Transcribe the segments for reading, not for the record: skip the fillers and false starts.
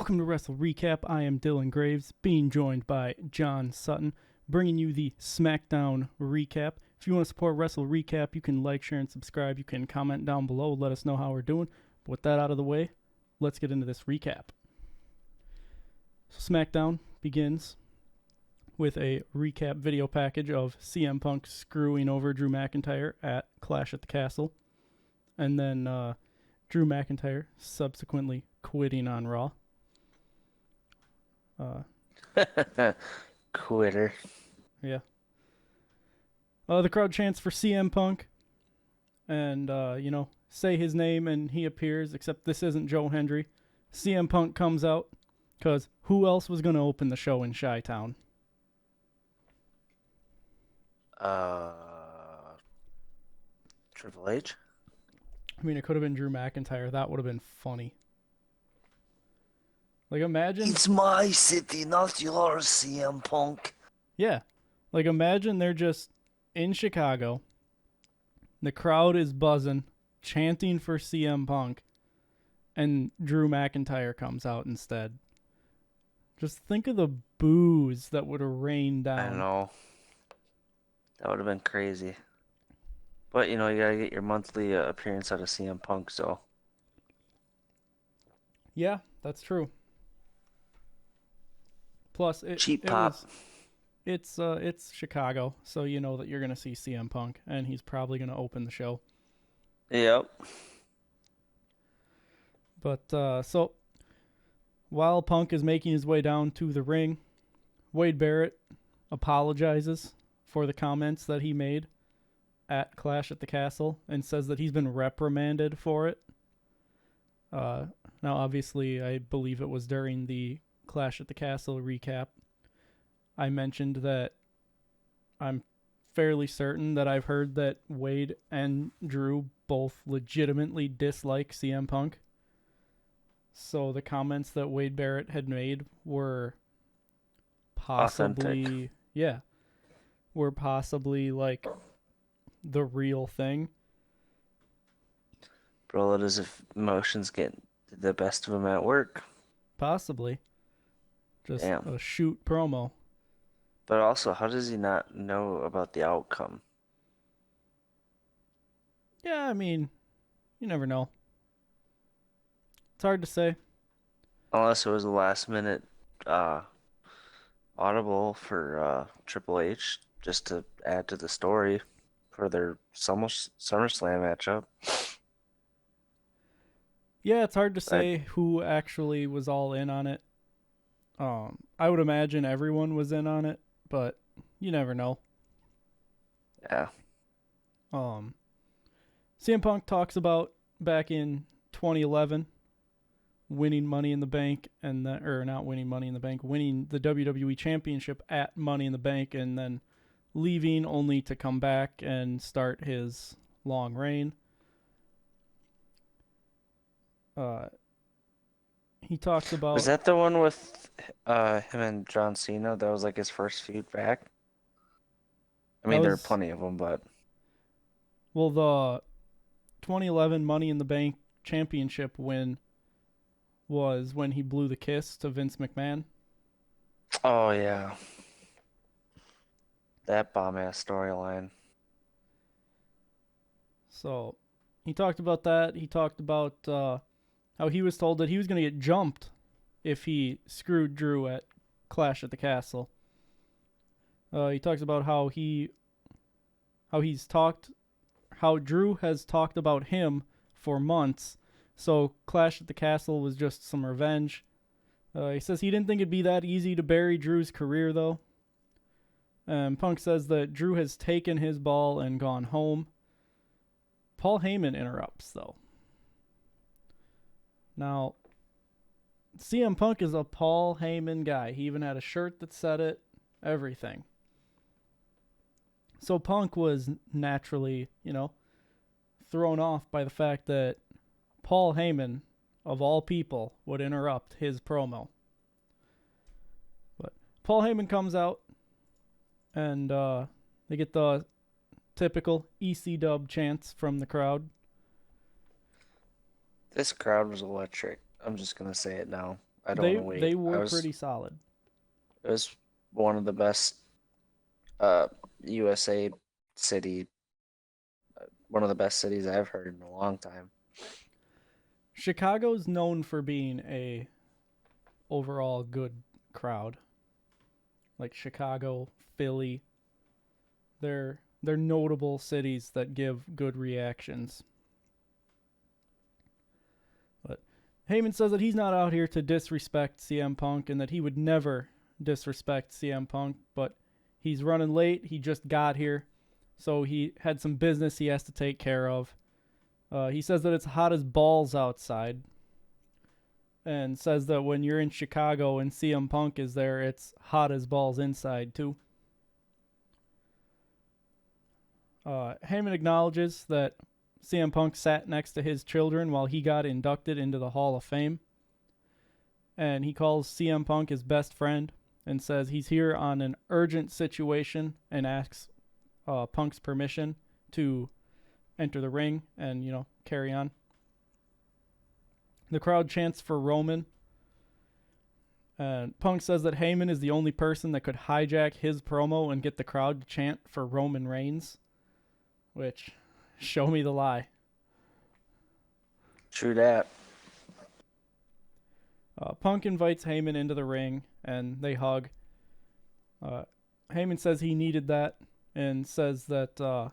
Welcome to WrestleRecap. I am Dylan Graives, being joined by John Sutton, bringing you the SmackDown recap. If you want to support WrestleRecap, you can like, share, and subscribe. You can comment down below, let us know how we're doing. But with that out of the way, let's get into this recap. So SmackDown begins with a recap video package of CM Punk screwing over Drew McIntyre at Clash at the Castle, and then Drew McIntyre subsequently quitting on Raw. Quitter. Yeah. The crowd chants for CM Punk, and say his name, and he appears. Except this isn't Joe Hendry. CM Punk comes out, cause who else was gonna open the show in Chi-Town? Triple H. I mean, it could have been Drew McIntyre. That would have been funny. Like, imagine. It's my city, not yours, CM Punk. Yeah. Like, imagine they're just in Chicago. The crowd is buzzing, chanting for CM Punk, and Drew McIntyre comes out instead. Just think of the boos that would have rained down. I know. That would have been crazy. But, you gotta get your monthly appearance out of CM Punk, so. Yeah, that's true. Plus, Cheap pop. It's Chicago, so you know that you're gonna see CM Punk, and he's probably gonna open the show. Yep. But so while Punk is making his way down to the ring, Wade Barrett apologizes for the comments that he made at Clash at the Castle and says that he's been reprimanded for it. Now, obviously, I believe it was during the Clash at the Castle recap. I mentioned that I'm fairly certain that I've heard that Wade and Drew both legitimately dislike CM Punk. So the comments that Wade Barrett had made were possibly, authentic. Yeah, were possibly like the real thing. Bro, it is if emotions get the best of him at work. Possibly. Just Damn. a shoot promo. But also, how does he not know about the outcome? Yeah, I mean, you never know. It's hard to say. Unless it was a last minute audible for Triple H just to add to the story for their SummerSlam matchup. Yeah, it's hard to say who actually was all in on it. I would imagine everyone was in on it, but you never know. Yeah. CM Punk talks about back in 2011 winning Money in the Bank, and not winning Money in the Bank, winning the WWE Championship at Money in the Bank, and then leaving only to come back and start his long reign. He talks about... Was that the one with him and John Cena? That was like his first feud back? I mean, there are plenty of them, but... Well, the 2011 Money in the Bank Championship win was when he blew the kiss to Vince McMahon. Oh, yeah. That bomb-ass storyline. So, he talked about that. He talked about how he was told that he was going to get jumped if he screwed Drew at Clash at the Castle. He talks about how Drew has talked about him for months. So Clash at the Castle was just some revenge. He says he didn't think it'd be that easy to bury Drew's career, though. Punk says that Drew has taken his ball and gone home. Paul Heyman interrupts, though. Now, CM Punk is a Paul Heyman guy. He even had a shirt that said it, everything. So Punk was naturally, thrown off by the fact that Paul Heyman, of all people, would interrupt his promo. But Paul Heyman comes out, and they get the typical EC dub chants from the crowd. This crowd was electric. I'm just going to say it now. I don't want They to wait. they were pretty solid. It was one of the best USA city, one of the best cities I've heard in a long time. Chicago's known for being a overall good crowd. Like Chicago, Philly, they're notable cities that give good reactions. But Heyman says that he's not out here to disrespect CM Punk and that he would never disrespect CM Punk, but he's running late. He just got here, so he had some business he has to take care of. He says that it's hot as balls outside and says that when you're in Chicago and CM Punk is there, it's hot as balls inside too. Heyman acknowledges that CM Punk sat next to his children while he got inducted into the Hall of Fame. And he calls CM Punk his best friend and says he's here on an urgent situation and asks Punk's permission to enter the ring and, carry on. The crowd chants for Roman. And Punk says that Heyman is the only person that could hijack his promo and get the crowd to chant for Roman Reigns. Which, show me the lie. True that. Punk invites Heyman into the ring, and they hug. Heyman says he needed that, and says that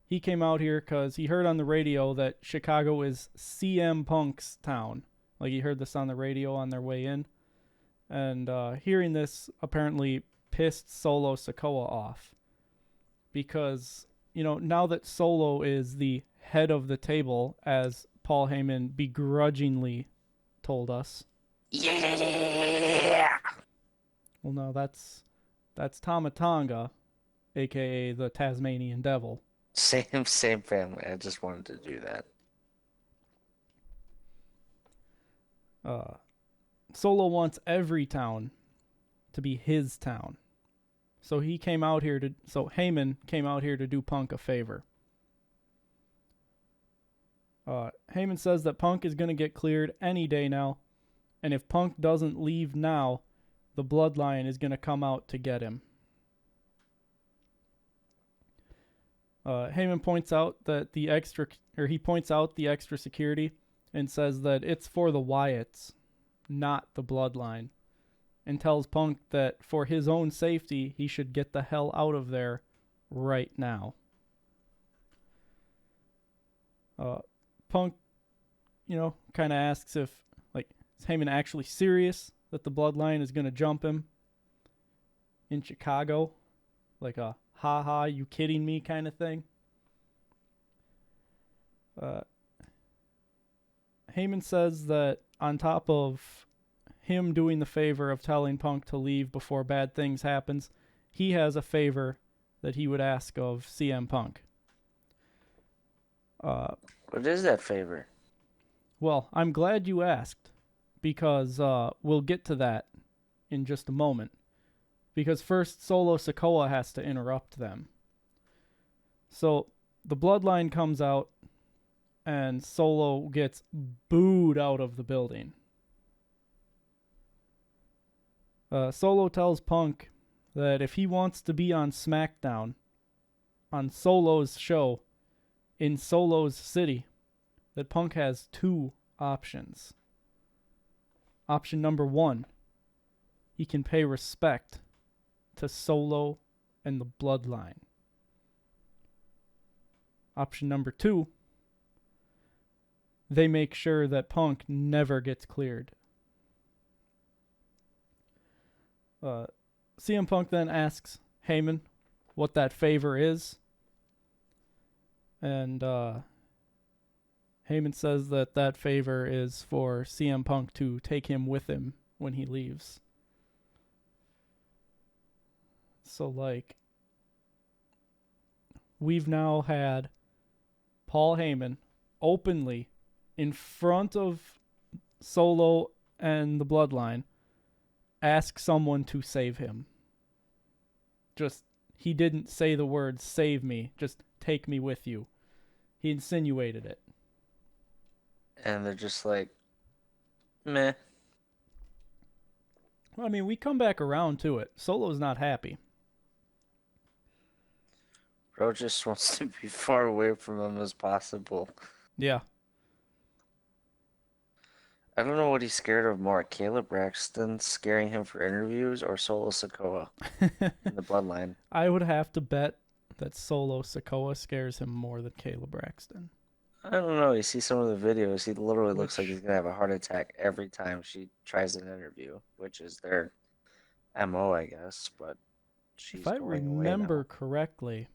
he came out here because he heard on the radio that Chicago is CM Punk's town. Like, he heard this on the radio on their way in. And hearing this apparently pissed Solo Sikoa off. Because, now that Solo is the head of the table, as Paul Heyman begrudgingly told us. Yeah. Well, no, that's Tama Tonga, a.k.a. the Tasmanian Devil. Same family. I just wanted to do that. Solo wants every town to be his town. So Heyman came out here to do Punk a favor. Heyman says that Punk is going to get cleared any day now, and if Punk doesn't leave now, the Bloodline is going to come out to get him. Heyman points out that the extra security and says that it's for the Wyatts, not the Bloodline, and tells Punk that for his own safety, he should get the hell out of there right now. Punk, kind of asks if, is Heyman actually serious that the Bloodline is going to jump him in Chicago? Like a, ha, you kidding me kind of thing? Heyman says that on top of him doing the favor of telling Punk to leave before bad things happens, he has a favor that he would ask of CM Punk. What is that favor? Well, I'm glad you asked, because we'll get to that in just a moment. Because first, Solo Sikoa has to interrupt them. So, the Bloodline comes out, and Solo gets booed out of the building. Solo tells Punk that if he wants to be on SmackDown, on Solo's show, in Solo's city, that Punk has two options. Option number one, he can pay respect to Solo and the Bloodline. Option number two, they make sure that Punk never gets cleared. CM Punk then asks Heyman what that favor is. And Heyman says that favor is for CM Punk to take him with him when he leaves. So, we've now had Paul Heyman openly in front of Solo and the Bloodline ask someone to save him. He didn't say the words, save me, just take me with you. He insinuated it. And they're just like, meh. I mean, we come back around to it. Solo's not happy. Bro just wants to be far away from him as possible. Yeah. I don't know what he's scared of more, Caleb Braxton scaring him for interviews or Solo Sikoa in the bloodline. I would have to bet that Solo Sikoa scares him more than Caleb Braxton. I don't know. You see some of the videos, he literally looks like he's gonna have a heart attack every time she tries an interview, which is their MO, I guess. But she's if I going away remember now. correctly,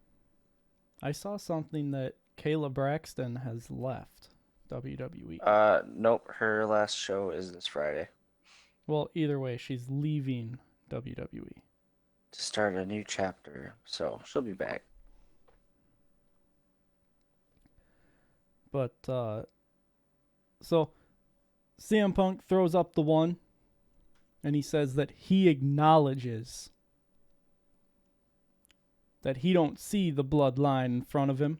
I saw something that Caleb Braxton has left WWE. Nope. Her last show is this Friday Well, either way, she's leaving WWE. to start a new chapter, so she'll be back. But, so CM Punk throws up the one, and he says that he acknowledges that he don't see the bloodline in front of him.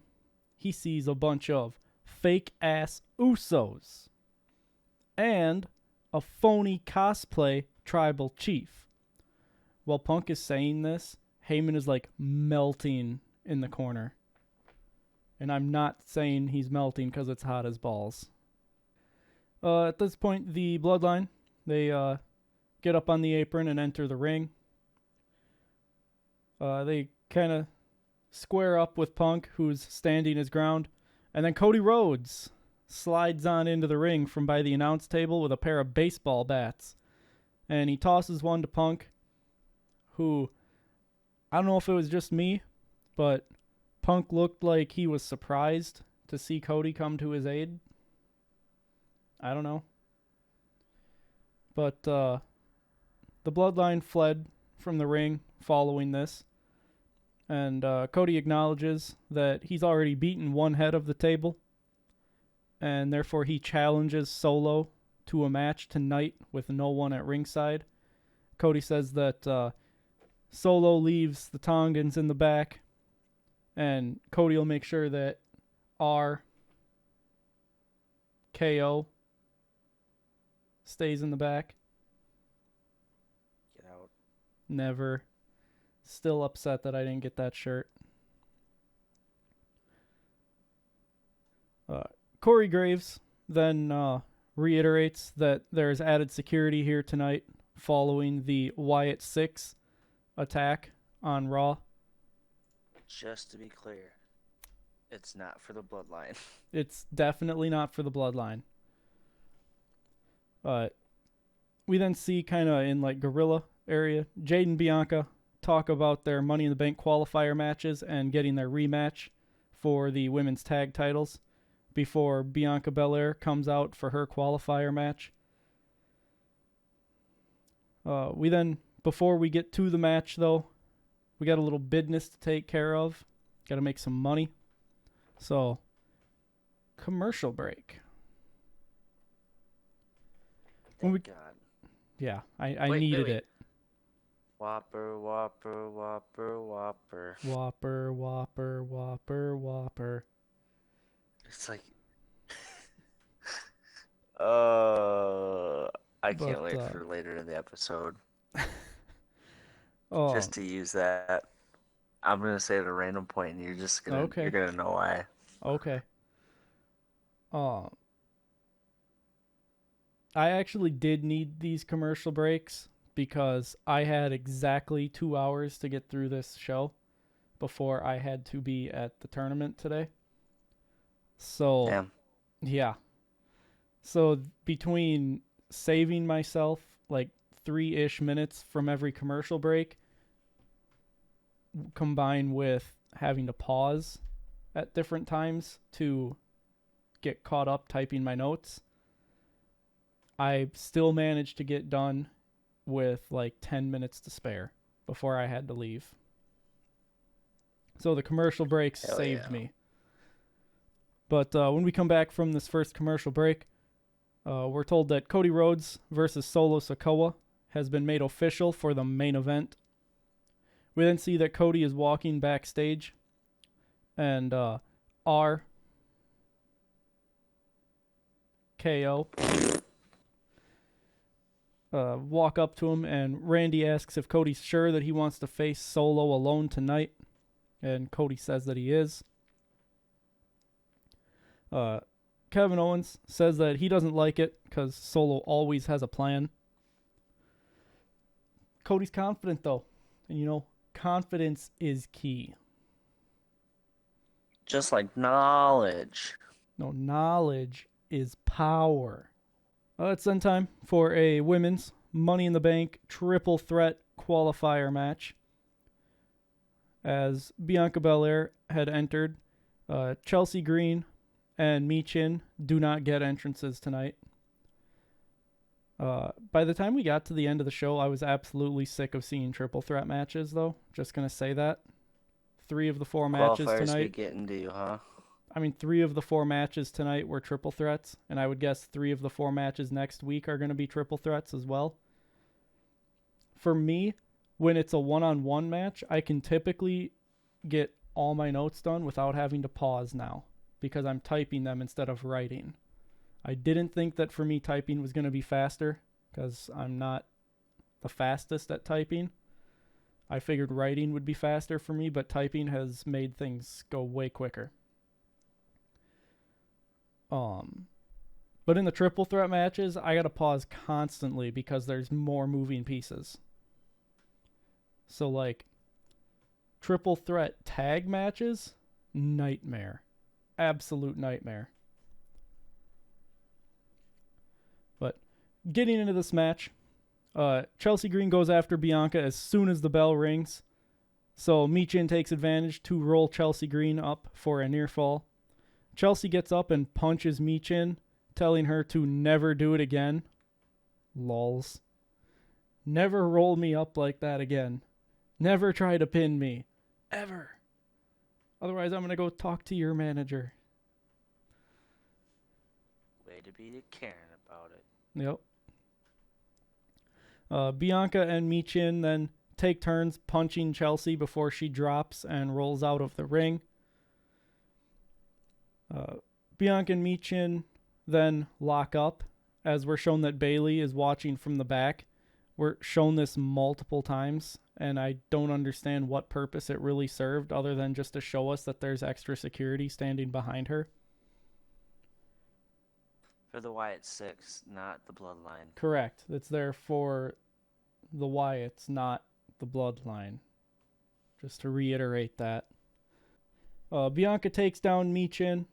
He sees a bunch of fake-ass Usos and a phony cosplay tribal chief. While Punk is saying this, Heyman is like melting in the corner. And I'm not saying he's melting because it's hot as balls. At this point, the bloodline, they get up on the apron and enter the ring. They kind of square up with Punk, who's standing his ground. And then Cody Rhodes slides on into the ring from by the announce table with a pair of baseball bats. And he tosses one to Punk, who, I don't know if it was just me, but Punk looked like he was surprised to see Cody come to his aid. I don't know. But the bloodline fled from the ring following this. And Cody acknowledges that he's already beaten one head of the table. And therefore he challenges Solo to a match tonight with no one at ringside. Cody says that Solo leaves the Tongans in the back. And Cody will make sure that RKO stays in the back. Get out. Never. Still upset that I didn't get that shirt. Corey Graves then reiterates that there's added security here tonight following the Wyatt 6 attack on Raw. Just to be clear, it's not for the bloodline. It's definitely not for the bloodline. We then see kind of in like guerrilla area, Jade and Bianca talk about their Money in the Bank qualifier matches and getting their rematch for the women's tag titles before Bianca Belair comes out for her qualifier match. We then, before we get to the match though, we got a little business to take care of. Got to make some money. So, commercial break. Thank God. Yeah, I needed it. Whopper, Whopper, Whopper, Whopper. Whopper, Whopper, Whopper, Whopper. It's like, I can't wait for later in the episode. Just to use that. I'm gonna say it at a random point, and you're just gonna you're gonna know why. Okay. I actually did need these commercial breaks because I had exactly 2 hours to get through this show before I had to be at the tournament today. So, damn. Yeah. So between saving myself like 3-ish minutes from every commercial break, combined with having to pause at different times to get caught up typing my notes, I still managed to get done with like 10 minutes to spare before I had to leave. So the commercial breaks saved me. But when we come back from this first commercial break, we're told that Cody Rhodes versus Solo Sikoa has been made official for the main event. We then see that Cody is walking backstage, and RKO walk up to him, and Randy asks if Cody's sure that he wants to face Solo alone tonight, and Cody says that he is. Kevin Owens says that he doesn't like it because Solo always has a plan. Cody's confident, though, and confidence is key. Just like knowledge. No, knowledge is power. It's then time for a women's Money in the Bank triple threat qualifier match. As Bianca Belair had entered, Chelsea Green and Michin do not get entrances tonight. By the time we got to the end of the show, I was absolutely sick of seeing triple threat matches, though. Just going to say that. 3 of the 4 matches Qualifiers tonight. be getting to you, huh? 3 of the 4 matches tonight were triple threats, and I would guess 3 of the 4 matches next week are going to be triple threats as well. For me, when it's a one-on-one match, I can typically get all my notes done without having to pause now, because I'm typing them instead of writing. I didn't think that for me typing was going to be faster, because I'm not the fastest at typing. I figured writing would be faster for me, but typing has made things go way quicker. But in the triple threat matches, I gotta pause constantly because there's more moving pieces. So like, triple threat tag matches, nightmare. Absolute nightmare. But getting into this match, Chelsea Green goes after Bianca as soon as the bell rings. So Michin takes advantage to roll Chelsea Green up for a near fall. Chelsea gets up and punches Michin, telling her to never do it again. Lols. Never roll me up like that again. Never try to pin me. Ever. Otherwise, I'm going to go talk to your manager. Way to be caring about it. Yep. Bianca and Michin then take turns punching Chelsea before she drops and rolls out of the ring. Bianca and Michin then lock up, as we're shown that Bayley is watching from the back. We're shown this multiple times, and I don't understand what purpose it really served other than just to show us that there's extra security standing behind her. For the Wyatt 6, not the Bloodline. Correct. It's there for the Wyatts, not the Bloodline. Just to reiterate that. Bianca takes down Michin,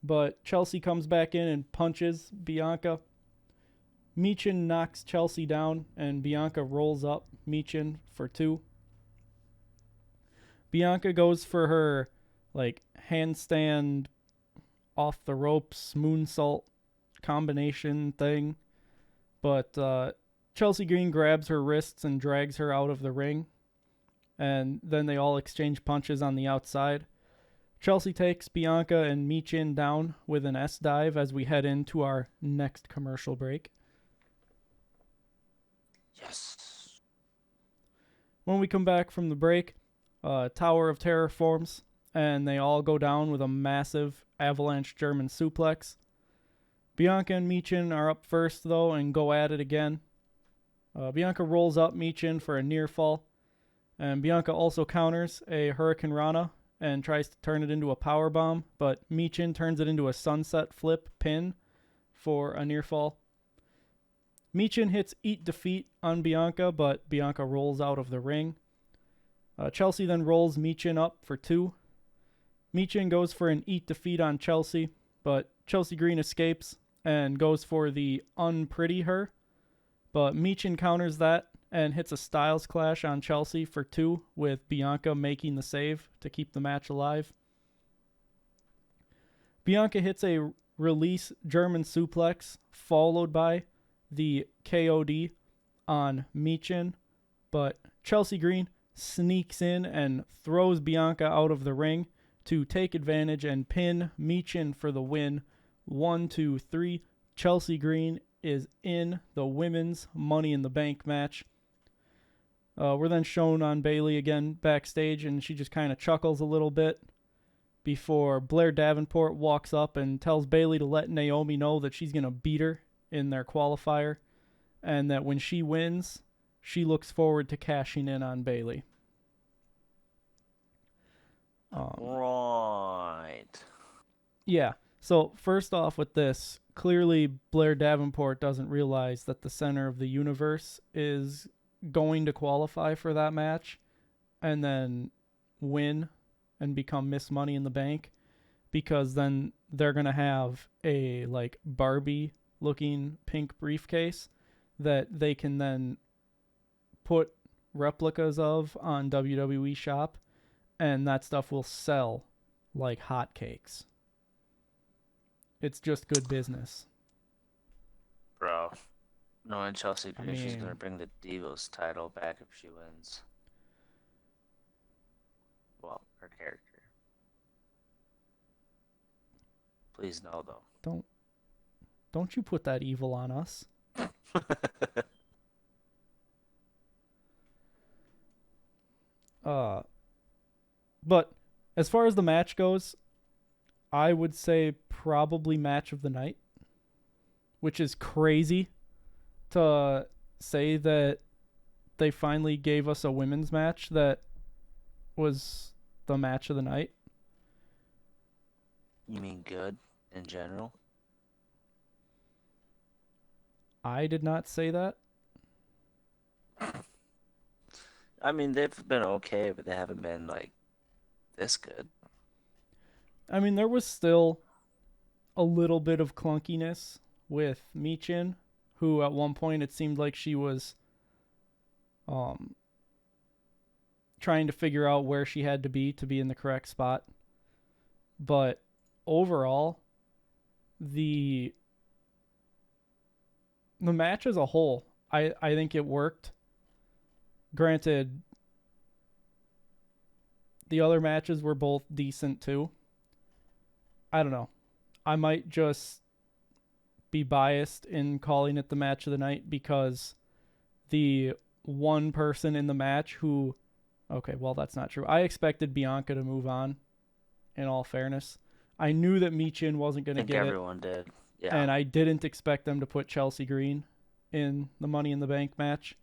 but Chelsea comes back in and punches Bianca. Michin knocks Chelsea down, and Bianca rolls up Michin for 2. Bianca goes for her handstand off the ropes moonsault combination thing, but Chelsea Green grabs her wrists and drags her out of the ring, and then they all exchange punches on the outside. Chelsea takes Bianca and Michin down with an S-dive as we head into our next commercial break. Yes. When we come back from the break, Tower of Terror forms, and they all go down with a massive avalanche German suplex. Bianca and Michin are up first, though, and go at it again. Bianca rolls up Michin for a near fall, and Bianca also counters a Hurricane Rana and tries to turn it into a power bomb, but Michin turns it into a sunset flip pin for a near fall. Michin hits Eat Defeat on Bianca, but Bianca rolls out of the ring. Chelsea then rolls Michin up for 2. Michin goes for an Eat Defeat on Chelsea, but Chelsea Green escapes and goes for the Unpretty Her, but Michin counters that and hits a Styles Clash on Chelsea for 2, with Bianca making the save to keep the match alive. Bianca hits a release German suplex, followed by the KOD on Michin, but Chelsea Green sneaks in and throws Bianca out of the ring to take advantage and pin Michin for the win. 1, 2, 3. Chelsea Green is in the women's Money in the Bank match. We're then shown on Bayley again backstage, and she just kind of chuckles a little bit before Blair Davenport walks up and tells Bayley to let Naomi know that she's going to beat her in their qualifier. and that when she wins, she looks forward to cashing in on Bayley. Right. Yeah. So first off with this, clearly Blair Davenport doesn't realize that the center of the universe is going to qualify for that match and then win and become Miss Money in the Bank, because then they're going to have a like Barbie looking pink briefcase that they can then put replicas of on WWE Shop, and that stuff will sell like hotcakes. It's just good business. Bro, knowing Chelsea Green, she's going to bring the Divas title back if she wins. Well, her character. Please no, though. Don't you put that evil on us. But as far as the match goes, I would say probably match of the night, which is crazy to say that they finally gave us a women's match that was the match of the night. You mean good in general? I did not say that. I mean, they've been okay, but they haven't been, like, this good. I mean, there was still a little bit of clunkiness with Michin, who at one point it seemed like she was trying to figure out where she had to be in the correct spot. But overall, the match as a whole, I think it worked. Granted, the other matches were both decent too. I don't know. I might just be biased in calling it the match of the night because the one person in the match who... Okay, well, that's not true. I expected Bianca to move on, in all fairness. I knew that Michin wasn't going to get it. I think everyone did. Yeah. And I didn't expect them to put Chelsea Green in the Money in the Bank match.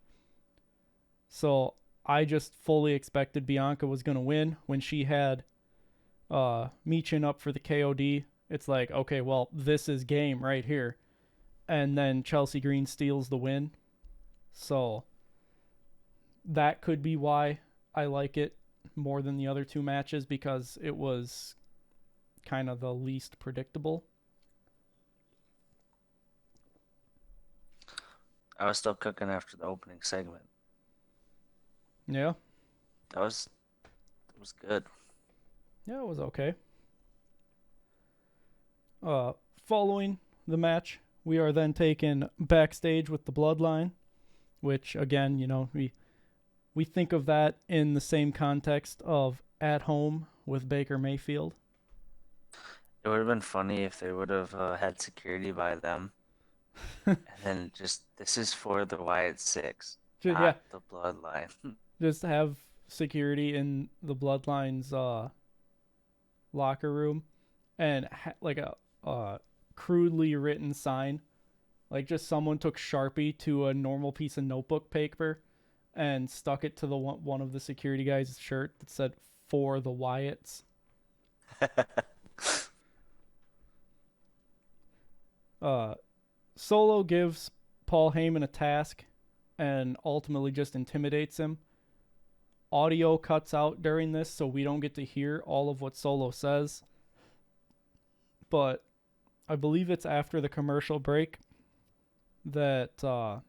So I just fully expected Bianca was going to win. When she had Michin up for the KOD, it's like, okay, well, this is game right here. And then Chelsea Green steals the win. So that could be why I like it more than the other two matches, because it was kind of the least predictable. I was still cooking after the opening segment. Yeah. It was good. Yeah, it was okay. Following the match, we are then taken backstage with the Bloodline, which, again, you know, we think of that in the same context of At Home with Baker Mayfield. It would have been funny if they would have had security by them. And then just, this is for the Wyatt Six, not the Bloodline. Just have security in the Bloodline's locker room and like a crudely written sign. Like just someone took Sharpie to a normal piece of notebook paper and stuck it to the one of the security guys' shirt that said, "For the Wyatts." Solo gives Paul Heyman a task and ultimately just intimidates him. Audio cuts out during this, so we don't get to hear all of what Solo says. But I believe it's after the commercial break that...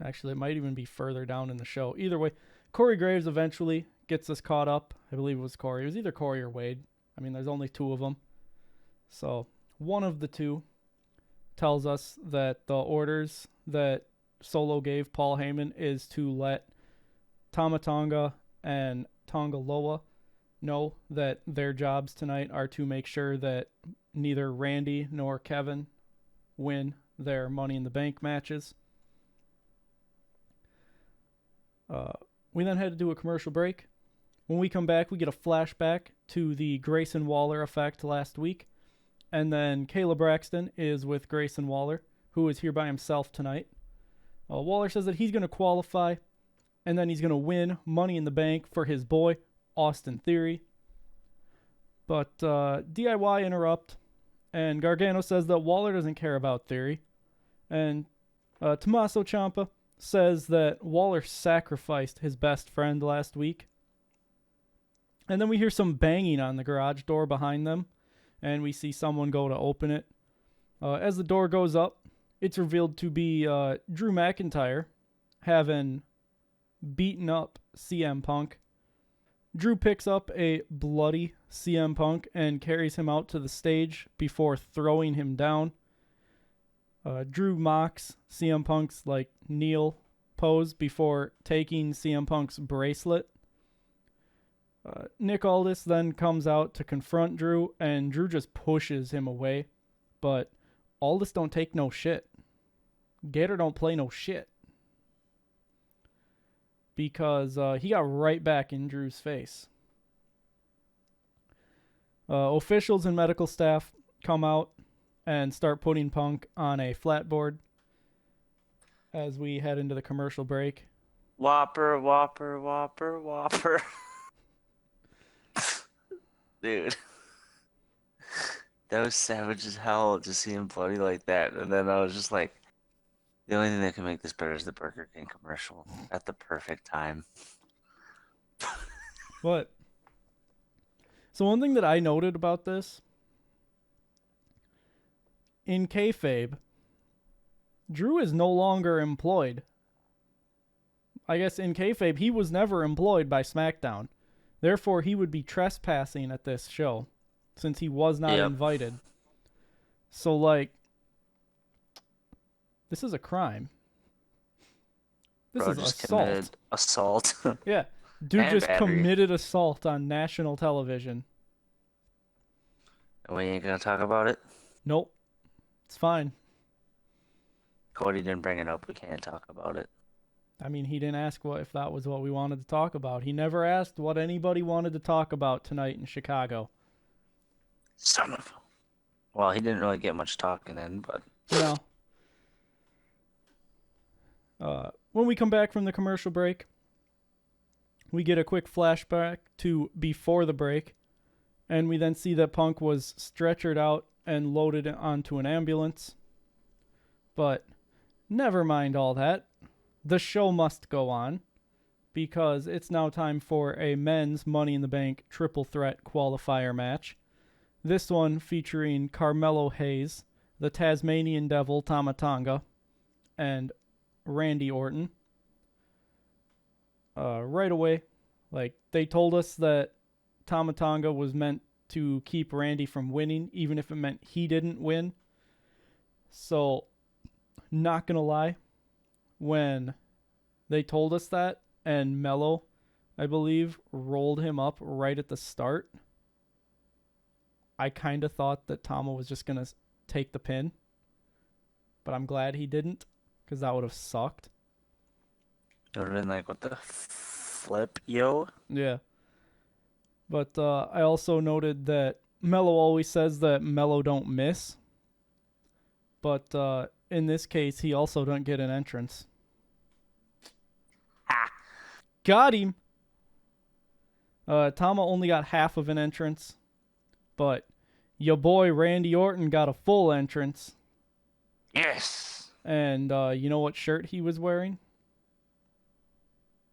actually, it might even be further down in the show. Either way, Corey Graves eventually gets us caught up. I believe it was Corey. It was either Corey or Wade. I mean, there's only two of them. So one of the two tells us that the orders that Solo gave Paul Heyman is to let Tama Tonga and Tonga Loa know that their jobs tonight are to make sure that neither Randy nor Kevin win their Money in the Bank matches. We then had to do a commercial break. When we come back, we get a flashback to the Grayson Waller effect last week. And then Kayla Braxton is with Grayson Waller, who is here by himself tonight. Waller says that he's going to qualify, and then he's going to win Money in the Bank for his boy, Austin Theory. But DIY interrupt, and Gargano says that Waller doesn't care about Theory. And Tommaso Ciampa says that Waller sacrificed his best friend last week. And then we hear some banging on the garage door behind them, and we see someone go to open it. As the door goes up, it's revealed to be Drew McIntyre having beaten up CM Punk. Drew picks up a bloody CM Punk and carries him out to the stage before throwing him down. Drew mocks CM Punk's kneel pose before taking CM Punk's bracelet. Nick Aldis then comes out to confront Drew, and Drew just pushes him away. But Aldis don't take no shit. Gator don't play no shit. Because he got right back in Drew's face. Officials and medical staff come out and start putting Punk on a flatboard as we head into the commercial break. Whopper, whopper, whopper, whopper. Dude. That was savage as hell to see him bloody like that. And then I was just like, the only thing that can make this better is the Burger King commercial at the perfect time. What? So one thing that I noted about this, in kayfabe, Drew is no longer employed. I guess in kayfabe, he was never employed by SmackDown. Therefore, he would be trespassing at this show, since he was not invited. So, this is a crime. This is assault. Assault. Yeah. Dude and just battery. committed assault on national television. We ain't gonna talk about it? Nope. It's fine. Cody didn't bring it up. We can't talk about it. I mean, he didn't ask if that was what we wanted to talk about. He never asked what anybody wanted to talk about tonight in Chicago. Son of a... Well, he didn't really get much talking in, but... When we come back from the commercial break, we get a quick flashback to before the break, and we then see that Punk was stretchered out and loaded onto an ambulance. But never mind all that. The show must go on, because it's now time for a men's Money in the Bank triple threat qualifier match. This one featuring Carmelo Hayes, the Tasmanian Devil Tama Tonga, and Randy Orton. Right away, they told us that Tama Tonga was meant to keep Randy from winning, even if it meant he didn't win. So, not gonna lie, when they told us that, and Mello, I believe, rolled him up right at the start, I kind of thought that Tama was just going to take the pin. But I'm glad he didn't, because that would have sucked. It would have been like, what the flip, yo? Yeah. But I also noted that Mello always says that Mello don't miss. But in this case, he also don't get an entrance. Ha! Got him! Tama only got half of an entrance. But your boy Randy Orton got a full entrance. Yes! And you know what shirt he was wearing?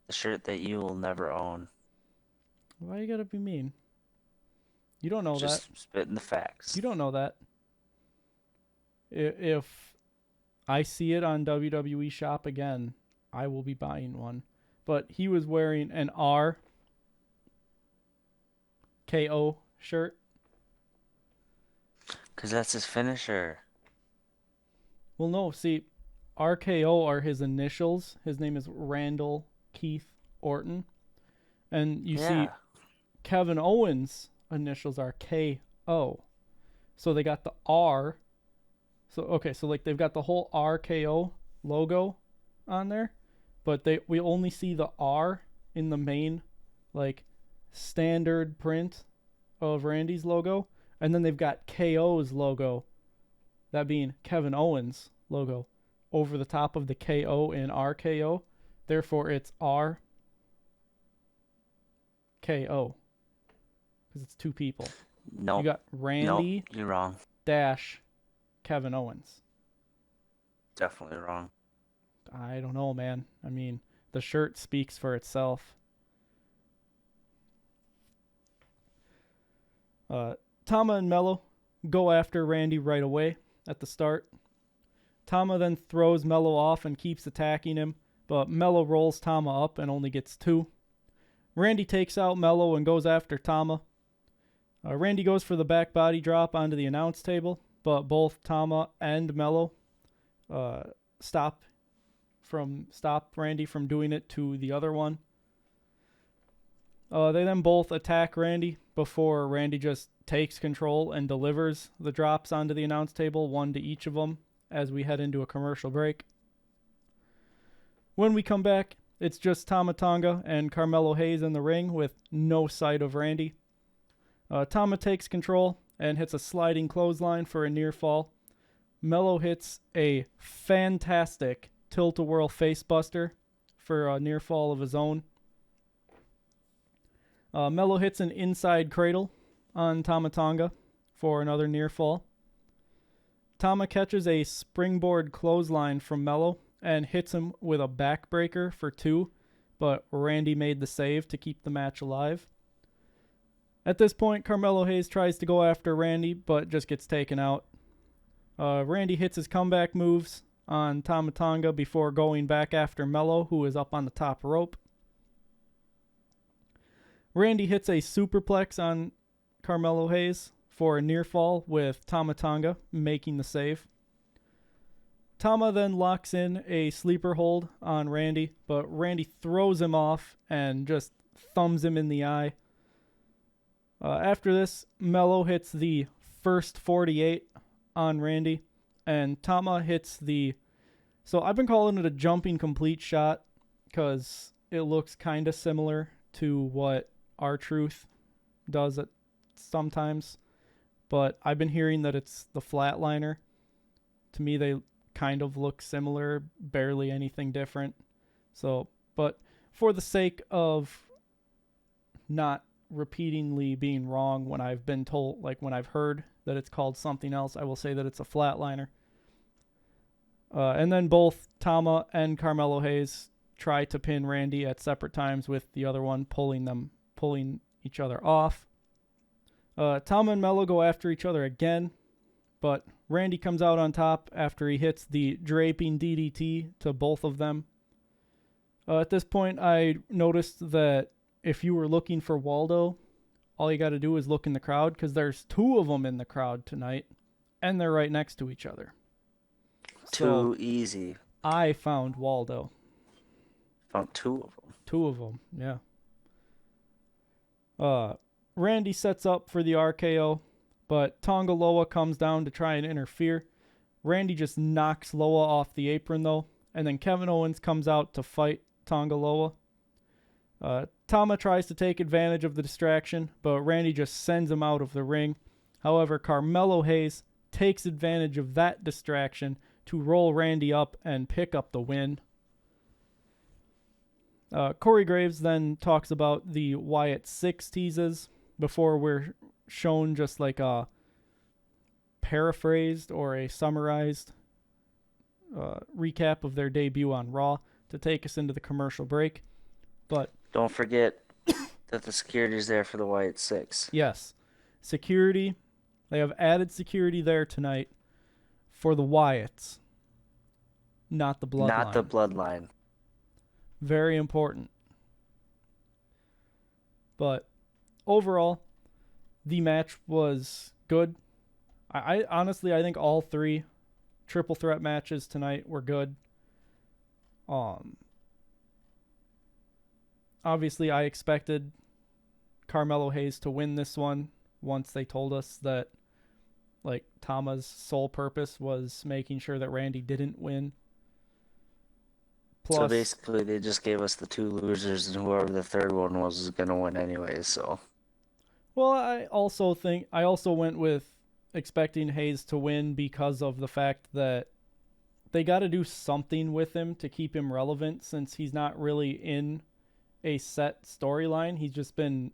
The shirt that you will never own. Why you gotta be mean? You don't know Just that. spitting the facts. You don't know that. If I see it on WWE Shop again, I will be buying one. But he was wearing an RKO shirt. Because that's his finisher. Well, no, see, RKO are his initials. His name is Randall Keith Orton. And you see, Kevin Owens' initials are KO. So they got the R. So, okay, so they've got the whole RKO logo on there. But we only see the R in the main, standard print of Randy's logo. And then they've got KO's logo, that being Kevin Owens' logo over the top of the KO in RKO. Therefore, it's RKO because it's two people. Nope. You got Randy Nope, you're wrong. dash Kevin Owens. Definitely wrong. I don't know, man. I mean, the shirt speaks for itself. Tama and Mello go after Randy right away at the start. Tama then throws Mello off and keeps attacking him, but Mello rolls Tama up and only gets 2. Randy takes out Mello and goes after Tama. Randy goes for the back body drop onto the announce table, but both Tama and Mello stop Randy from doing it to the other one. They then both attack Randy before Randy just takes control and delivers the drops onto the announce table, one to each of them, as we head into a commercial break. When we come back, it's just Tama Tonga and Carmelo Hayes in the ring with no sight of Randy. Tama takes control and hits a sliding clothesline for a near fall. Mello hits a fantastic tilt-a-whirl facebuster for a near fall of his own. Mello hits an inside cradle on Tama Tonga for another near fall. Tama catches a springboard clothesline from Mello and hits him with a backbreaker for 2, but Randy made the save to keep the match alive. At this point, Carmelo Hayes tries to go after Randy, but just gets taken out. Randy hits his comeback moves on Tama Tonga before going back after Mello, who is up on the top rope. Randy hits a superplex on Carmelo Hayes for a near fall with Tama Tonga making the save. Tama then locks in a sleeper hold on Randy, but Randy throws him off and just thumbs him in the eye. After this, Mello hits the first 48 on Randy, and Tama hits the... So I've been calling it a jumping complete shot because it looks kind of similar to what R-Truth does it sometimes, but I've been hearing that it's the flatliner. To me, they kind of look similar, barely anything different. So, but for the sake of not repeatedly being wrong when I've been told, like when I've heard that it's called something else, I will say that it's a flatliner. And then both Tama and Carmelo Hayes try to pin Randy at separate times with the other one pulling each other off. Tama and Mello go after each other again, but Randy comes out on top after he hits the draping DDT to both of them. At this point, I noticed that if you were looking for Waldo, all you got to do is look in the crowd because there's 2 of them in the crowd tonight, and they're right next to each other. Too easy. I found Waldo. Found 2 of them. 2 of them, yeah. Randy sets up for the RKO, but Tonga Loa comes down to try and interfere. Randy just knocks Loa off the apron, though, and then Kevin Owens comes out to fight Tonga Loa. Tama tries to take advantage of the distraction, but Randy just sends him out of the ring. However, Carmelo Hayes takes advantage of that distraction to roll Randy up and pick up the win. Corey Graves then talks about the Wyatt 6 teases before we're shown just like a paraphrased or a summarized recap of their debut on Raw to take us into the commercial break. But don't forget that the security is there for the Wyatt 6. Yes. Security. They have added security there tonight for the Wyatts, not the Bloodline. Not the Bloodline. Very important. But overall, the match was good. I honestly, I think all 3 triple threat matches tonight were good. Obviously, I expected Carmelo Hayes to win this one once they told us that, like, Tama's sole purpose was making sure that Randy didn't win. Plus, so basically, they just gave us the 2 losers, and whoever the third one was going to win anyway, so. Well, I also went with expecting Hayes to win because of the fact that they got to do something with him to keep him relevant since he's not really in a set storyline. He's just been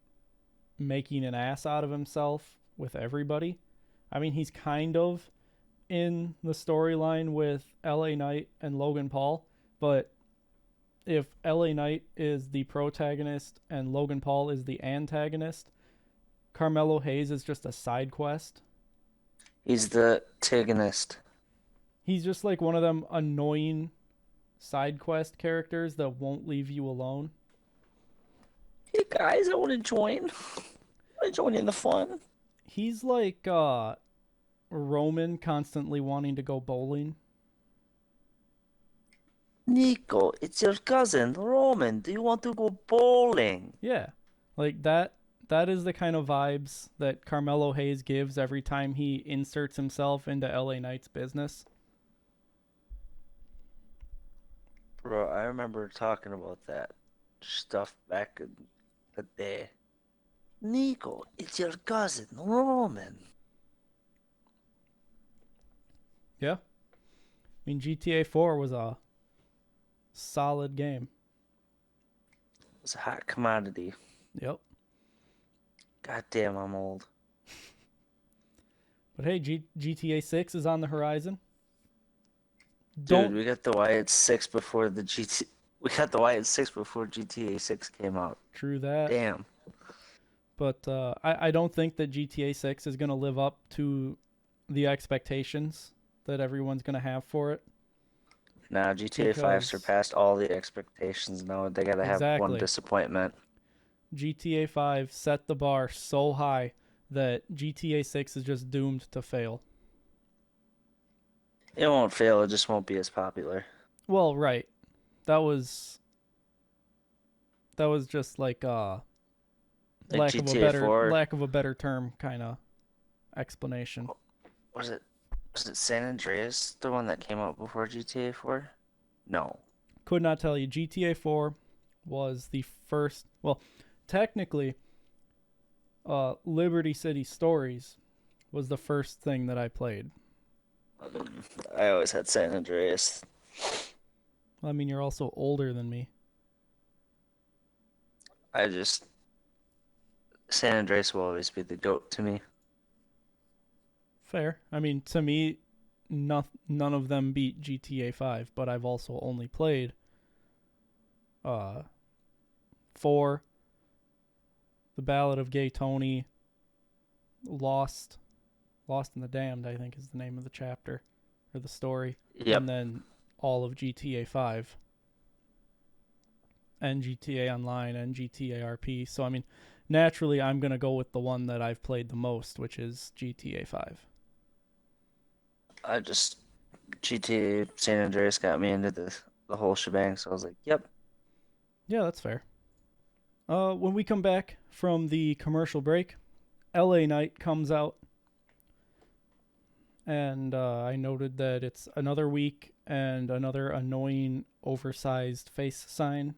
making an ass out of himself with everybody. I mean, he's kind of in the storyline with LA Knight and Logan Paul, but if LA Knight is the protagonist and Logan Paul is the antagonist, Carmelo Hayes is just a side quest. He's the antagonist. He's just like one of them annoying side quest characters that won't leave you alone. Hey guys, I want to join. I want to join in the fun. He's like Roman constantly wanting to go bowling. Nico, it's your cousin, Roman. Do you want to go bowling? Yeah. Like that is the kind of vibes that Carmelo Hayes gives every time he inserts himself into LA Knight's business. Bro, I remember talking about that stuff back in the day. Nico, it's your cousin, Roman. Yeah. I mean, GTA 4 was a solid game. It's a hot commodity. Yep. God damn, I'm old. But hey, GTA 6 is on the horizon. Dude, we got the Wyatt 6 before the GT. We got the Wyatt 6 before GTA 6 came out. True that. Damn. But I don't think that GTA 6 is going to live up to the expectations that everyone's going to have for it. Nah, GTA 5 surpassed all the expectations. Now they gotta have one disappointment. GTA 5 set the bar so high that GTA 6 is just doomed to fail. It won't fail, it just won't be as popular. Well, right. That was just like lack of a better term kind of explanation. Was it San Andreas, the one that came out before GTA 4? No. Could not tell you. GTA 4 was the first. Well, technically, Liberty City Stories was the first thing that I played. I always had San Andreas. I mean, you're also older than me. San Andreas will always be the GOAT to me. Fair. I mean, to me, none of them beat GTA 5, but I've also only played 4, The Ballad of Gay Tony, Lost in the Damned, I think is the name of the chapter, or the story. Yep. And then all of GTA 5. And GTA Online and GTA RP. So, I mean, naturally, I'm going to go with the one that I've played the most, which is GTA 5. GTA San Andreas got me into the whole shebang, so I was like, yep. Yeah, that's fair. When we come back from the commercial break, LA Knight comes out. And I noted that it's another week and another annoying, oversized face sign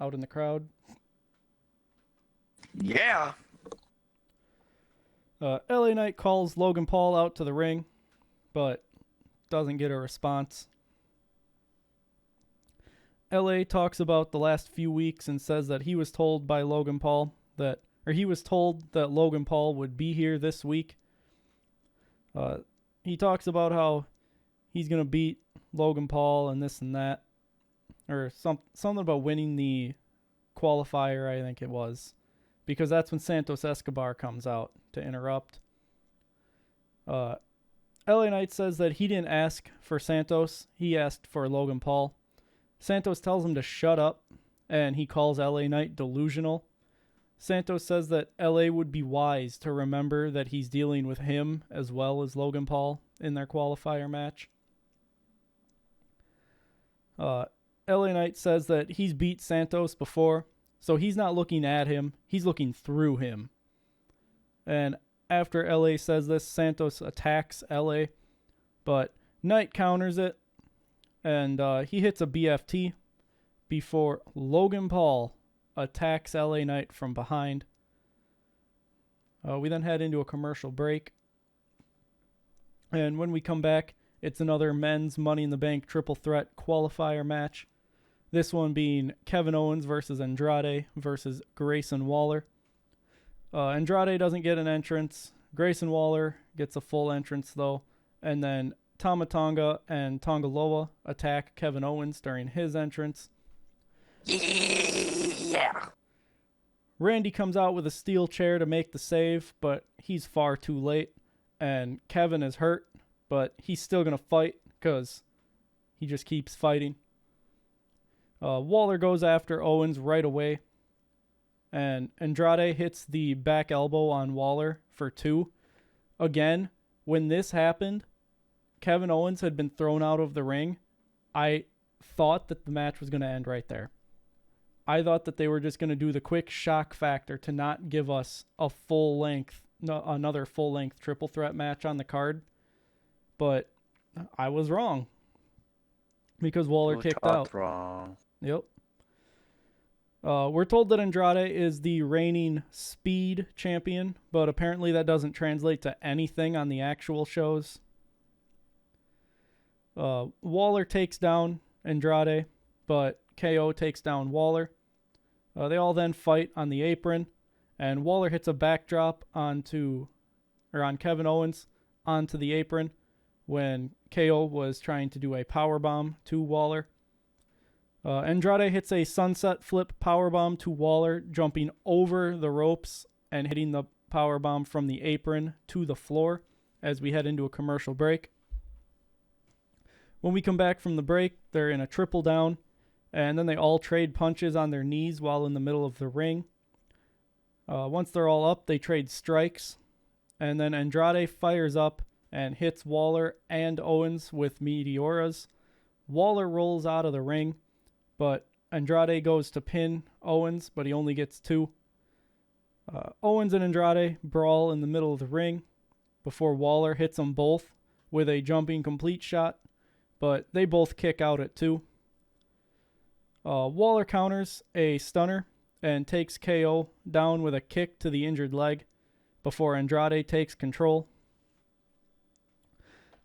out in the crowd. Yeah. LA Knight calls Logan Paul out to the ring, but doesn't get a response. LA talks about the last few weeks and says that he was told by Logan Paul that Logan Paul would be here this week. He talks about how he's going to beat Logan Paul and this and that. Or something about winning the qualifier, I think it was. Because that's when Santos Escobar comes out to interrupt. LA Knight says that he didn't ask for Santos. He asked for Logan Paul. Santos tells him to shut up, and he calls LA Knight delusional. Santos says that LA would be wise to remember that he's dealing with him as well as Logan Paul in their qualifier match. LA Knight says that he's beat Santos before, so he's not looking at him, he's looking through him. And after LA says this, Santos attacks LA, but Knight counters it, and he hits a BFT before Logan Paul attacks LA Knight from behind. We then head into a commercial break. And when we come back, It's another men's Money in the Bank triple threat qualifier match. This one being Kevin Owens versus Andrade versus Grayson Waller. Andrade doesn't get an entrance. Grayson Waller gets a full entrance, though. And then Tama Tonga and Tonga Loa attack Kevin Owens during his entrance. Yeah. Randy comes out with a steel chair to make the save, but he's far too late. And Kevin is hurt, but he's still going to fight because he just keeps fighting. Waller goes after Owens right away. And Andrade hits the back elbow on Waller for 2. Again, when this happened, Kevin Owens had been thrown out of the ring. I thought that the match was going to end right there. I thought that they were just going to do the quick shock factor to not give us another full-length triple threat match on the card. But I was wrong. Because Waller kicked out. Wrong. Yep. We're told that Andrade is the reigning speed champion, but apparently that doesn't translate to anything on the actual shows. Waller takes down Andrade, but KO takes down Waller. They all then fight on the apron, and Waller hits a backdrop on Kevin Owens onto the apron when KO was trying to do a powerbomb to Waller. Andrade hits a sunset flip powerbomb to Waller, jumping over the ropes and hitting the powerbomb from the apron to the floor as we head into a commercial break. When we come back from the break, they're in a triple down, and then they all trade punches on their knees while in the middle of the ring. Once they're all up, they trade strikes, and then Andrade fires up and hits Waller and Owens with Meteoras. Waller rolls out of the ring, but Andrade goes to pin Owens, but he only gets 2. Owens and Andrade brawl in the middle of the ring before Waller hits them both with a jumping complete shot, but they both kick out at 2. Waller counters a stunner and takes KO down with a kick to the injured leg before Andrade takes control.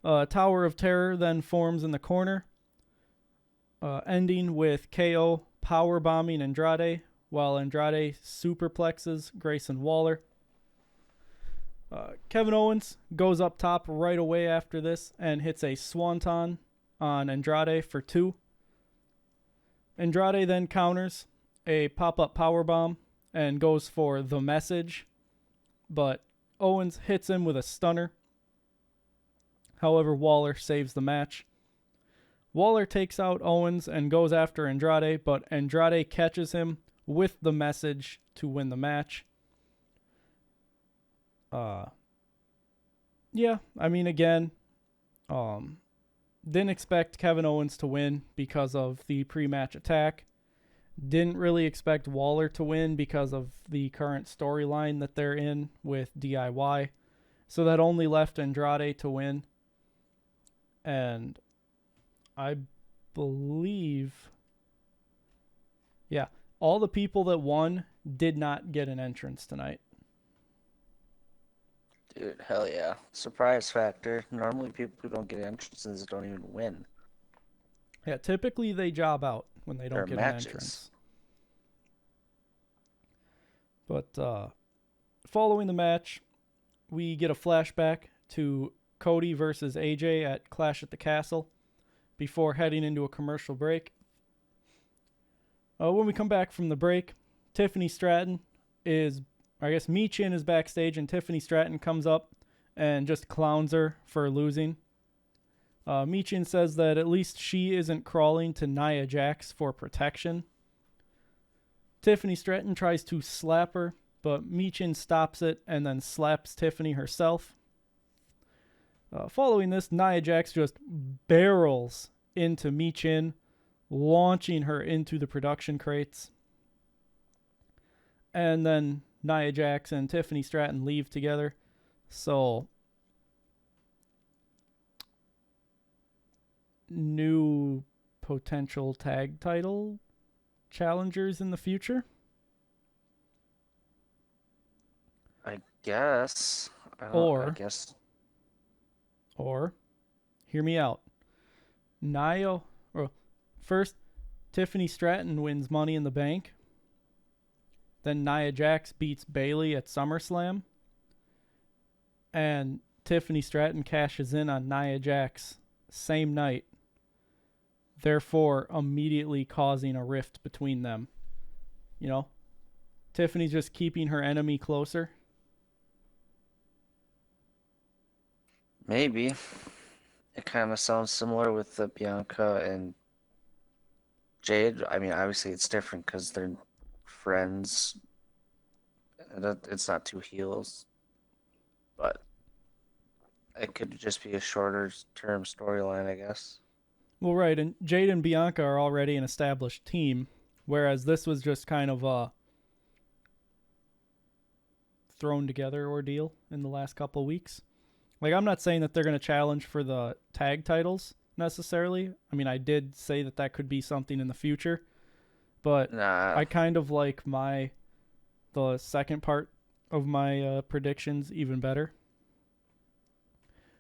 Tower of Terror then forms in the corner, ending with KO powerbombing Andrade while Andrade superplexes Grayson Waller. Kevin Owens goes up top right away after this and hits a swanton on Andrade for 2. Andrade then counters a pop-up powerbomb and goes for the message, but Owens hits him with a stunner. However, Waller saves the match. Waller takes out Owens and goes after Andrade, but Andrade catches him with the message to win the match. Again, didn't expect Kevin Owens to win because of the pre-match attack. Didn't really expect Waller to win because of the current storyline that they're in with DIY. So that only left Andrade to win. And I believe, all the people that won did not get an entrance tonight. Dude, hell yeah. Surprise factor. Normally people who don't get entrances don't even win. Yeah, typically they job out when they don't get matches. An entrance. But following the match, we get a flashback to Cody versus AJ at Clash at the Castle before heading into a commercial break. When we come back from the break, Michin is backstage, and Tiffany Stratton comes up and just clowns her for losing. Michin says that at least she isn't crawling to Nia Jax for protection. Tiffany Stratton tries to slap her, but Michin stops it and then slaps Tiffany herself. Following this, Nia Jax just barrels into Michin, launching her into the production crates. And then Nia Jax and Tiffany Stratton leave together. So, new potential tag title challengers in the future? I guess. Or Hear me out. First, Tiffany Stratton wins Money in the Bank. Then Nia Jax beats Bayley at SummerSlam. And Tiffany Stratton cashes in on Nia Jax same night, therefore immediately causing a rift between them. You know, Tiffany's just keeping her enemy closer. Maybe. It kind of sounds similar with the Bianca and Jade. I mean, obviously it's different because they're friends. It's not two heels. But it could just be a shorter term storyline, I guess. Well, right, and Jade and Bianca are already an established team, whereas this was just kind of a thrown together ordeal in the last couple of weeks. Like, I'm not saying that they're going to challenge for the tag titles necessarily. I mean, I did say that that could be something in the future, but Nah. I kind of like the second part of my predictions even better.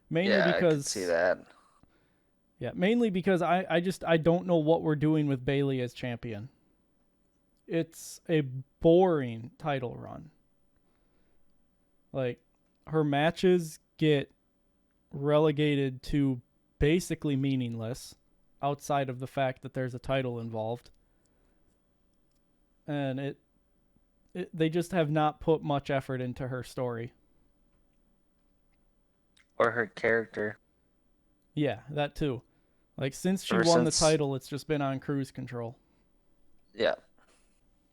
Mainly yeah, because I could see that. Yeah, mainly because I don't know what we're doing with Bayley as champion. It's a boring title run. Like, her matches get relegated to basically meaningless outside of the fact that there's a title involved. And they just have not put much effort into her story. Or her character. Yeah, that too. Like, since she won the title, it's just been on cruise control. Yeah.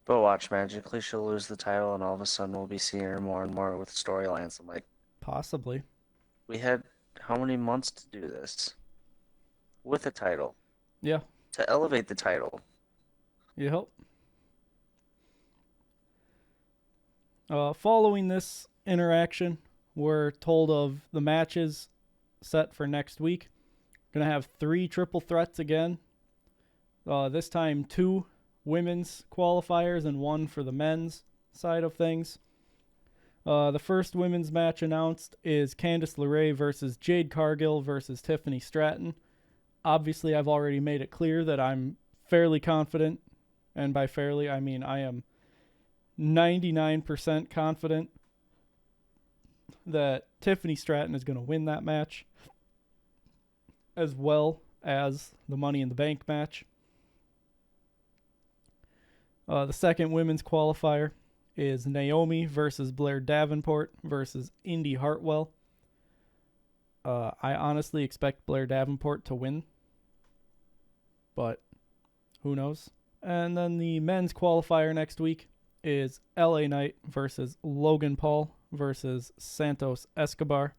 But watch, magically she'll lose the title and all of a sudden we'll be seeing her more and more with storylines. I'm like, possibly. We had how many months to do this? With a title. Yeah. To elevate the title. Yep. Following this interaction, we're told of the matches set for next week. Gonna have 3 triple threats again. This time 2 women's qualifiers and 1 for the men's side of things. The first women's match announced is Candice LeRae versus Jade Cargill versus Tiffany Stratton. Obviously, I've already made it clear that I'm fairly confident, and by fairly, I mean I am 99% confident that Tiffany Stratton is going to win that match, as well as the Money in the Bank match. The second women's qualifier is Naomi versus Blair Davenport versus Indy Hartwell. I honestly expect Blair Davenport to win, but who knows? And then the men's qualifier next week is LA Knight versus Logan Paul versus Santos Escobar.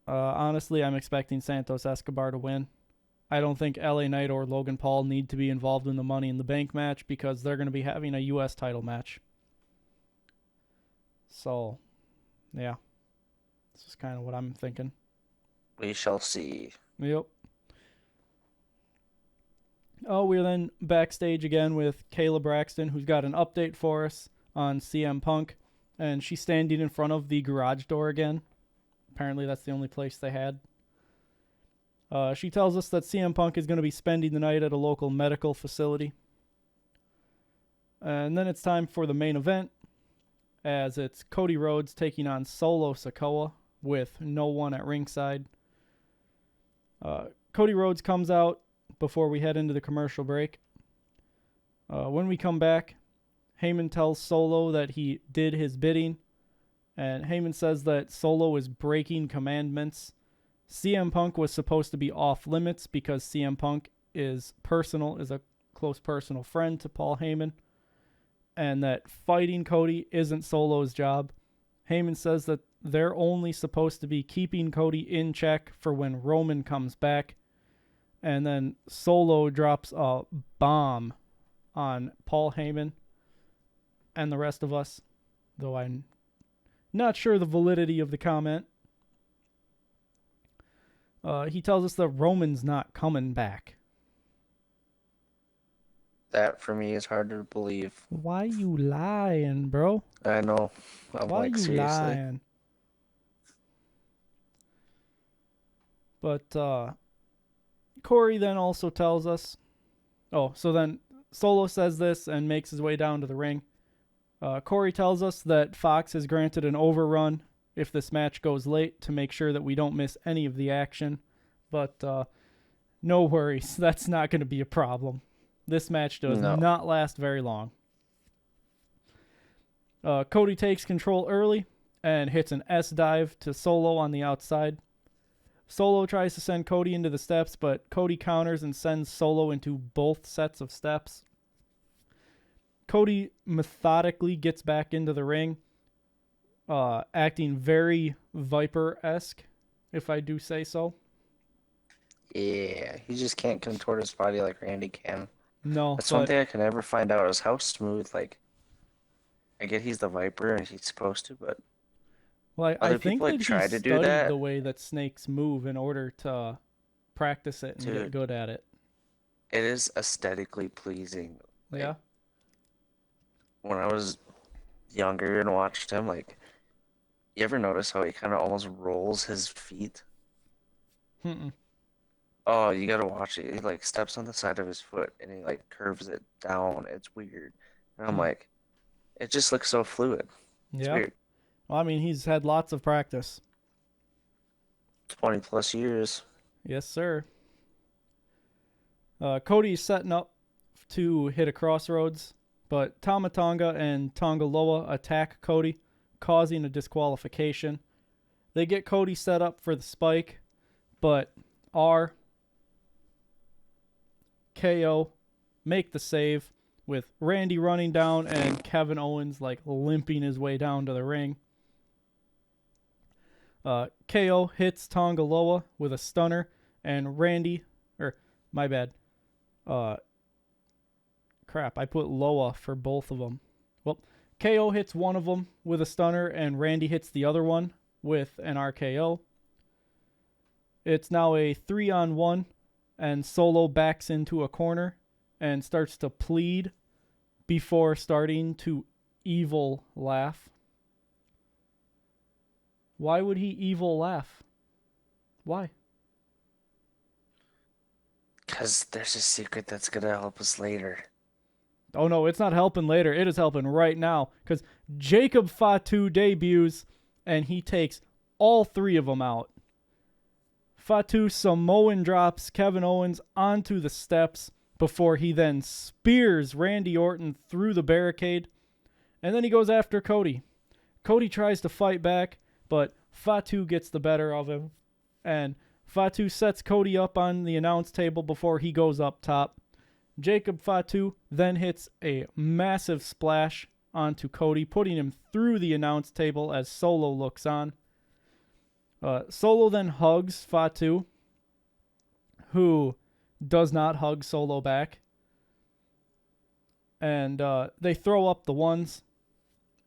Honestly, I'm expecting Santos Escobar to win. I don't think LA Knight or Logan Paul need to be involved in the Money in the Bank match because they're going to be having a U.S. title match. So, yeah. This is kind of what I'm thinking. We shall see. Yep. Oh, we're then backstage again with Kayla Braxton, who's got an update for us on CM Punk. And she's standing in front of the garage door again. Apparently that's the only place they had. She tells us that CM Punk is going to be spending the night at a local medical facility. And then it's time for the main event, as it's Cody Rhodes taking on Solo Sikoa with no one at ringside. Cody Rhodes comes out before we head into the commercial break. When we come back, Heyman tells Solo that he did his bidding, and Heyman says that Solo is breaking commandments. CM Punk was supposed to be off limits because CM Punk is a close personal friend to Paul Heyman, and that fighting Cody isn't Solo's job. Heyman says that they're only supposed to be keeping Cody in check for when Roman comes back, and then Solo drops a bomb on Paul Heyman and the rest of us, though I'm not sure the validity of the comment. He tells us that Roman's not coming back. That, for me, is hard to believe. Why you lying, bro? I know. I'm Why like, you seriously? lying? But Corey then also tells us. Oh, so then Solo says this and makes his way down to the ring. Corey tells us that Fox has granted an overrun if this match goes late to make sure that we don't miss any of the action. But no worries, that's not going to be a problem. This match does not last very long. Cody takes control early and hits an S-dive to Solo on the outside. Solo tries to send Cody into the steps, but Cody counters and sends Solo into both sets of steps. Cody methodically gets back into the ring, acting very Viper-esque, if I do say so. Yeah, he just can't contort his body like Randy can. No, that's one thing I can never find out is how smooth, like, I get he's the Viper and he's supposed to, but well, I think that he studied the way that snakes move in order to practice it and get good at it. It is aesthetically pleasing. Like, yeah. When I was younger and watched him, like, you ever notice how he kind of almost rolls his feet? Oh, you gotta watch it. He, like, steps on the side of his foot and he, like, curves it down. It's weird. And I'm like, it just looks so fluid. It's weird. Well, I mean, he's had lots of practice. 20 plus years. Yes, sir. Cody's setting up to hit a crossroads, but Tama Tonga and Tonga Loa attack Cody, causing a disqualification. They get Cody set up for the spike, but KO make the save with Randy running down and Kevin Owens like limping his way down to the ring. KO hits Tonga Loa with a stunner and I put Loa for both of them. Well, KO hits one of them with a stunner and Randy hits the other one with an RKO. It's now a 3-on-1 and Solo backs into a corner and starts to plead before starting to evil laugh. Why would he evil laugh? Why? Because there's a secret that's going to help us later. Oh no, it's not helping later. It is helping right now. Because Jacob Fatu debuts and he takes all three of them out. Fatu Samoan drops Kevin Owens onto the steps before he then spears Randy Orton through the barricade. And then he goes after Cody. Cody tries to fight back, but Fatu gets the better of him. And Fatu sets Cody up on the announce table before he goes up top. Jacob Fatu then hits a massive splash onto Cody, putting him through the announce table as Solo looks on. Solo then hugs Fatu, who does not hug Solo back. And they throw up the ones.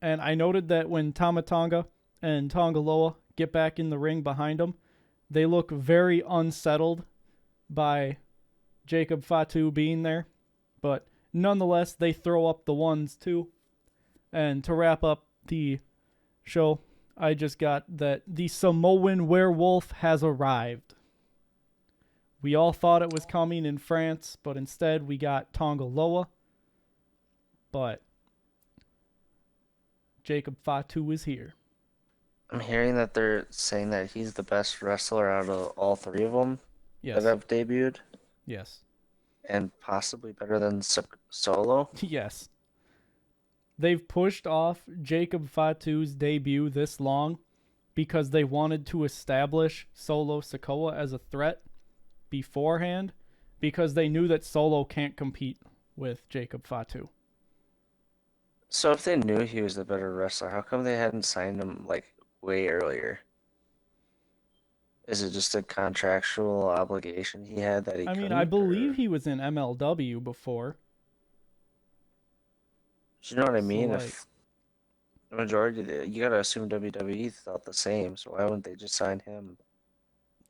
And I noted that when Tama Tonga and Tonga Loa get back in the ring behind them, they look very unsettled by Jacob Fatu being there. But nonetheless, they throw up the ones too. And to wrap up the show, I just got that the Samoan werewolf has arrived. We all thought it was coming in France, but instead we got Tonga Loa. But Jacob Fatu is here. I'm hearing that they're saying that he's the best wrestler out of all three of them that have debuted. Yes. And possibly better than Solo. Yes. They've pushed off Jacob Fatu's debut this long because they wanted to establish Solo Sikoa as a threat beforehand because they knew that Solo can't compete with Jacob Fatu. So if they knew he was the better wrestler, how come they hadn't signed him like way earlier? Is it just a contractual obligation he had that he couldn't? I believe he was in MLW before. Do you know what I mean? So, if the majority, you gotta assume WWE thought the same, so why wouldn't they just sign him?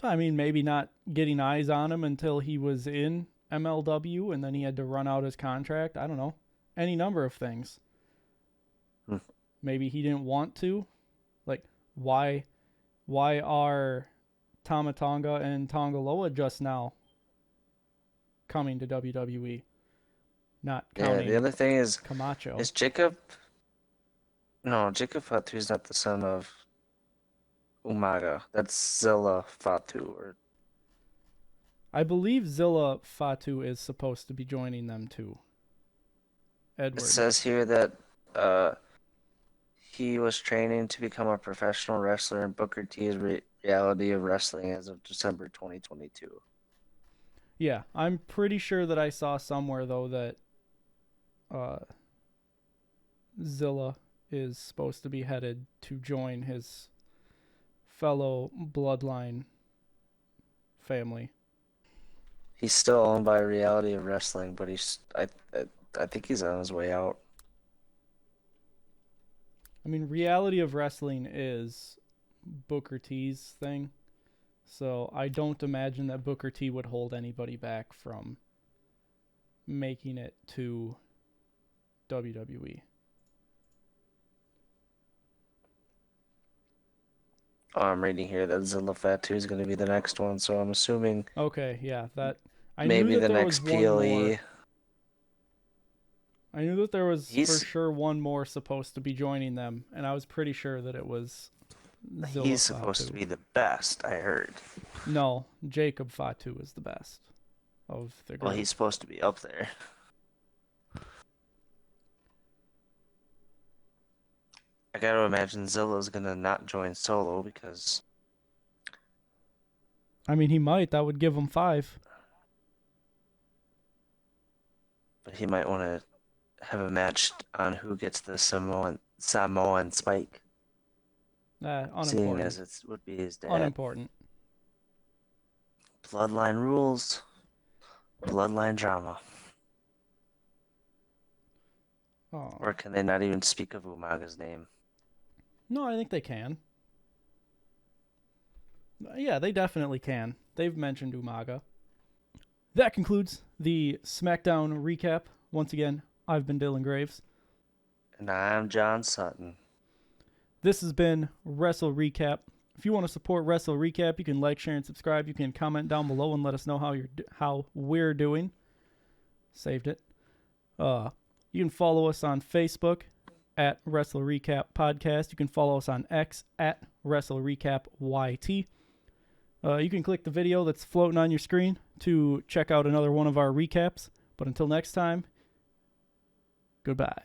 I mean, maybe not getting eyes on him until he was in MLW and then he had to run out his contract. I don't know. Any number of things. Maybe he didn't want to. Like, why are Tama Tonga and Tonga Loa just now coming to WWE. Not Yeah, counting the other thing Camacho. is Jacob. No, Jacob Fatu is not the son of Umaga. That's Zilla Fatu. Or I believe Zilla Fatu is supposed to be joining them too. it Edward. says here that he was training to become a professional wrestler in Booker T's Reality of Wrestling as of December 2022. Yeah, I'm pretty sure that I saw somewhere though that Zilla is supposed to be headed to join his fellow bloodline family. He's still owned by Reality of Wrestling, but I think he's on his way out. I mean, Reality of Wrestling is Booker T's thing, so I don't imagine that Booker T would hold anybody back from making it to WWE. Oh, I'm reading here that Zilla Fatu is going to be the next one, so I'm assuming Okay, yeah, that I maybe knew that the there next was one PLE. more. I knew that there was He's- for sure one more supposed to be joining them, and I was pretty sure that it was Zilla He's supposed Fatu. to be the best, I heard. No, Jacob Fatu is the best of the group. Well, he's supposed to be up there. I gotta imagine Zilla's gonna not join solo because I mean, he might. That would give him 5. but he might want to have a match on who gets the Samoan spike, seeing Unimportant. as it would be his dad. Unimportant. Bloodline rules, bloodline drama. Oh. Or can they not even speak of Umaga's name? No, I think they can. Yeah, they definitely can. They've mentioned Umaga. That concludes the SmackDown recap. Once again, I've been Dylan Graves. And I'm John Sutton. This has been WrestleRecap. If you want to support WrestleRecap, you can like, share, and subscribe. You can comment down below and let us know how we're doing. Saved it. You can follow us on Facebook at WrestleRecap Podcast. You can follow us on X at WrestleRecap YT. You can click the video that's floating on your screen to check out another one of our recaps. But until next time, goodbye.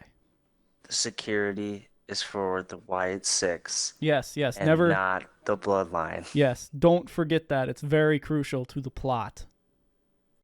The security is for the Wyatt Six. Yes, and never. not the bloodline. Yes, don't forget that. It's very crucial to the plot.